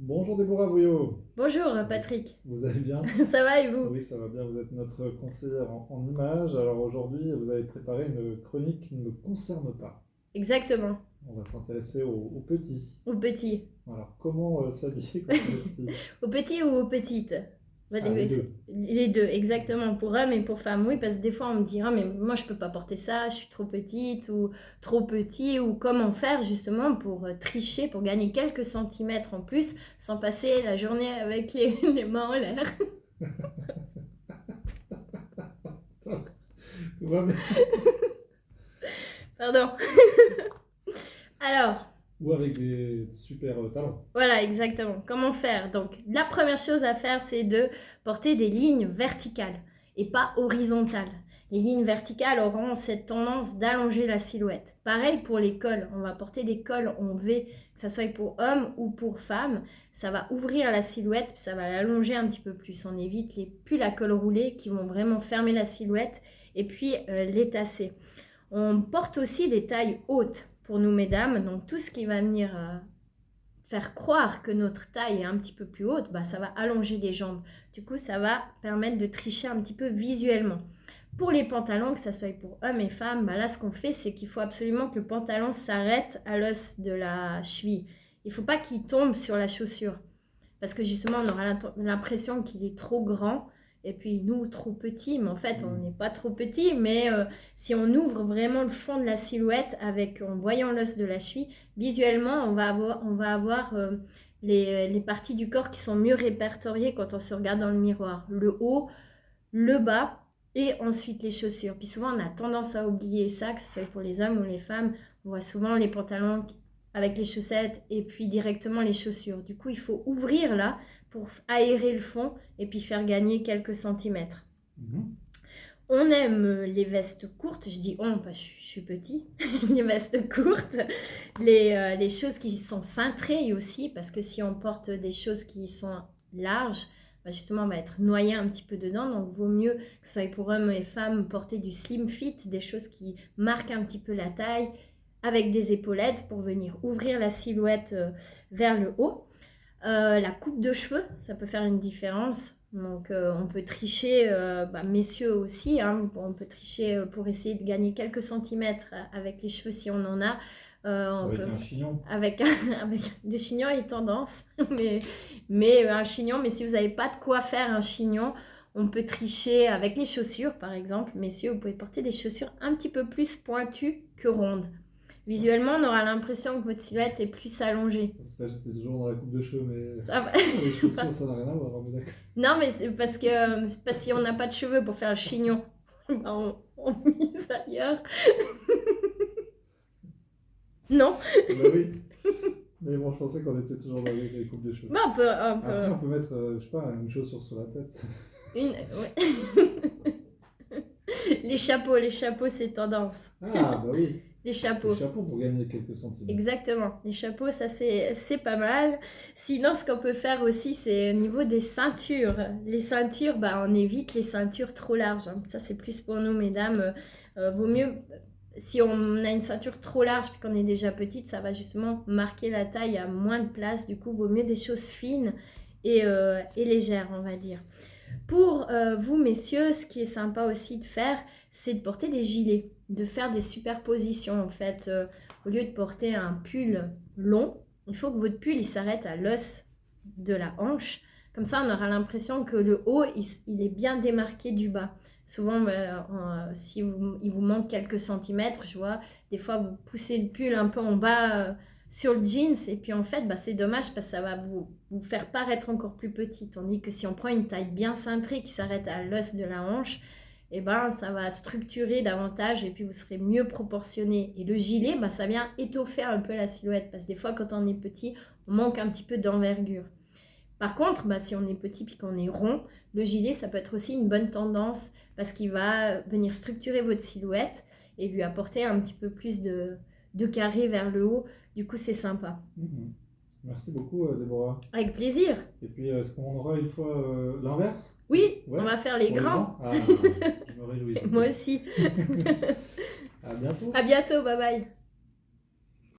Bonjour Déborah Vouillot, Bonjour Patrick, vous allez bien? ça va et vous? Oui, ça va bien, vous êtes notre conseillère en images. Alors aujourd'hui, vous avez préparé une chronique qui ne me concerne pas. Exactement, On va s'intéresser aux petits. au petit. Alors, comment s'habiller quand on est petit? Au petit ou aux petites? Ah, les deux. Les deux, exactement, pour hommes et pour femmes. Oui, parce que des fois on me dira, mais moi je peux pas porter ça, je suis trop petite ou trop petit, ou comment faire justement pour tricher, pour gagner quelques centimètres en plus, sans passer la journée avec les mains en l'air. Ça, tout va bien. Pardon. Alors, Ou avec des super talons. voilà, exactement. Comment faire? Donc, la première chose à faire, c'est de porter des lignes verticales et pas horizontales. Les lignes verticales auront cette tendance d'allonger la silhouette. Pareil pour les cols. On va porter des cols en V, que ce soit pour hommes ou pour femmes. Ça va ouvrir la silhouette, puis ça va l'allonger un petit peu plus. On évite les pulls à col roulé qui vont vraiment fermer la silhouette et puis les tasser. On porte aussi des tailles hautes pour nous, mesdames. Donc, tout ce qui va venir faire croire que notre taille est un petit peu plus haute, bah, ça va allonger les jambes. Du coup, ça va permettre de tricher un petit peu visuellement. Pour les pantalons, que ce soit pour hommes et femmes, bah là, ce qu'on fait, c'est qu'il faut absolument que le pantalon s'arrête à l'os de la cheville. Il ne faut pas qu'il tombe sur la chaussure. Parce que justement, on aura l'impression qu'il est trop grand et puis nous, trop petit. Mais en fait, on n'est pas trop petit. Mais si on ouvre vraiment le fond de la silhouette en voyant l'os de la cheville, visuellement, on va avoir les parties du corps qui sont mieux répertoriées quand on se regarde dans le miroir. Le haut, le bas et ensuite les chaussures. Puis souvent, on a tendance à oublier ça, que ce soit pour les hommes ou les femmes. On voit souvent les pantalons avec les chaussettes et puis directement les chaussures. Du coup, il faut ouvrir là pour aérer le fond et puis faire gagner quelques centimètres. On aime les vestes courtes, je dis on parce que je suis petit, les vestes courtes, les choses qui sont cintrées aussi, parce que si on porte des choses qui sont larges, bah justement on va être noyé un petit peu dedans, donc vaut mieux que ce soit pour hommes et femmes porter du slim fit, des choses qui marquent un petit peu la taille, avec des épaulettes pour venir ouvrir la silhouette vers le haut. La coupe de cheveux, ça peut faire une différence. Donc on peut tricher, messieurs aussi, hein, on peut tricher pour essayer de gagner quelques centimètres avec les cheveux si on en a. Avec un chignon. Avec le chignon est tendance, mais un chignon, mais si vous n'avez pas de quoi faire un chignon, on peut tricher avec les chaussures par exemple. Messieurs, vous pouvez porter des chaussures un petit peu plus pointues que rondes. Visuellement, on aura l'impression que votre silhouette est plus allongée. Parce que là, j'étais toujours dans la coupe de cheveux, mais Ça va. les chaussures, ça n'a rien à voir, on est d'accord. Non, mais c'est parce que si on n'a pas de cheveux pour faire le chignon, on mise ailleurs. Non. Bah oui. Mais bon, je pensais qu'on était toujours dans les coupes de cheveux. Bah, Après, on peut mettre, je sais pas, une chaussure sur la tête. ouais. Les chapeaux, c'est tendance. Ah, bah oui. Les chapeaux. Les chapeaux pour gagner quelques centimètres. Exactement. Les chapeaux, ça c'est pas mal. Sinon, ce qu'on peut faire aussi, c'est au niveau des ceintures. Les ceintures, bah, on évite les ceintures trop larges, hein. Ça, c'est plus pour nous, mesdames. Vaut mieux, si on a une ceinture trop large puis qu'on est déjà petite, ça va justement marquer la taille à moins de place. Du coup, vaut mieux des choses fines et légères, on va dire. Pour vous, messieurs, ce qui est sympa aussi de faire, c'est de porter des gilets, de faire des superpositions en fait. Au lieu de porter un pull long, il faut que votre pull il s'arrête à l'os de la hanche. Comme ça, on aura l'impression que le haut, il est bien démarqué du bas. Souvent, si il vous manque quelques centimètres, je vois, des fois, vous poussez le pull un peu en bas sur le jeans et puis en fait, c'est dommage parce que ça va vous faire paraître encore plus petit. Tandis que si on prend une taille bien cintrée qui s'arrête à l'os de la hanche, ça va structurer davantage et puis vous serez mieux proportionné. Et le gilet, ça vient étoffer un peu la silhouette parce que des fois, quand on est petit, on manque un petit peu d'envergure. Par contre, si on est petit puis qu'on est rond, le gilet, ça peut être aussi une bonne tendance parce qu'il va venir structurer votre silhouette et lui apporter un petit peu plus de carré vers le haut. Du coup, c'est sympa. Merci beaucoup, Déborah. Avec plaisir. Et puis, est-ce qu'on aura une fois l'inverse? Oui, ouais, on va faire les grands. Ah, je me réjouis. Moi aussi. À bientôt. À bientôt, bye bye.